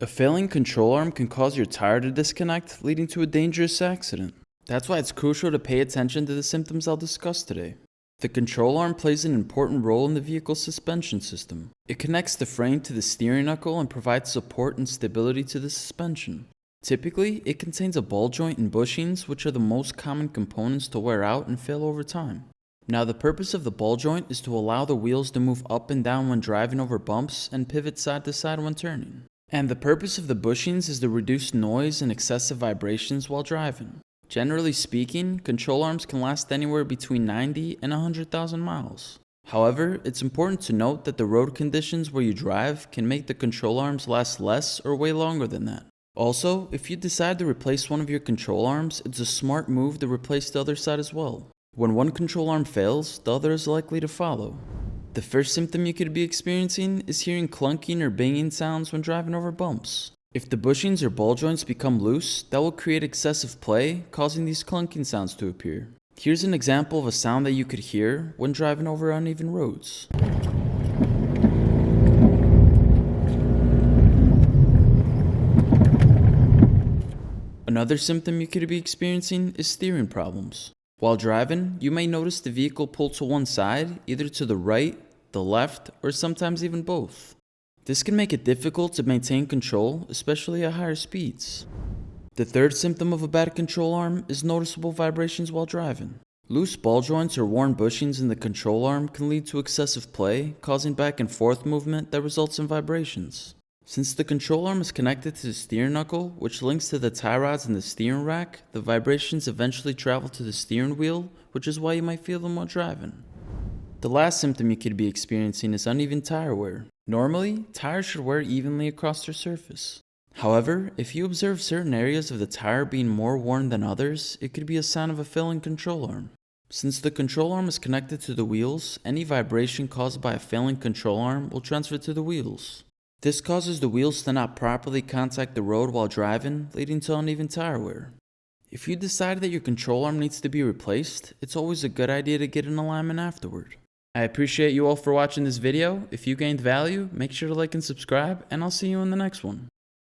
A failing control arm can cause your tire to disconnect, leading to a dangerous accident. That's why it's crucial to pay attention to the symptoms I'll discuss today. The control arm plays an important role in the vehicle's suspension system. It connects the frame to the steering knuckle and provides support and stability to the suspension. Typically, it contains a ball joint and bushings, which are the most common components to wear out and fail over time. Now, the purpose of the ball joint is to allow the wheels to move up and down when driving over bumps and pivot side to side when turning. And the purpose of the bushings is to reduce noise and excessive vibrations while driving. Generally speaking, control arms can last anywhere between 90 and 100,000 miles. However, it's important to note that the road conditions where you drive can make the control arms last less or way longer than that. Also, if you decide to replace one of your control arms, it's a smart move to replace the other side as well. When one control arm fails, the other is likely to follow. The first symptom you could be experiencing is hearing clunking or banging sounds when driving over bumps. If the bushings or ball joints become loose, that will create excessive play, causing these clunking sounds to appear. Here's an example of a sound that you could hear when driving over uneven roads. Another symptom you could be experiencing is steering problems. While driving, you may notice the vehicle pull to one side, either to the right, the left, or sometimes even both. This can make it difficult to maintain control, especially at higher speeds. The third symptom of a bad control arm is noticeable vibrations while driving. Loose ball joints or worn bushings in the control arm can lead to excessive play, causing back and forth movement that results in vibrations. Since the control arm is connected to the steering knuckle, which links to the tie rods in the steering rack, the vibrations eventually travel to the steering wheel, which is why you might feel them while driving. The last symptom you could be experiencing is uneven tire wear. Normally, tires should wear evenly across their surface. However, if you observe certain areas of the tire being more worn than others, it could be a sign of a failing control arm. Since the control arm is connected to the wheels, any vibration caused by a failing control arm will transfer to the wheels. This causes the wheels to not properly contact the road while driving, leading to uneven tire wear. If you decide that your control arm needs to be replaced, it's always a good idea to get an alignment afterward. I appreciate you all for watching this video. If you gained value, make sure to like and subscribe, and I'll see you in the next one.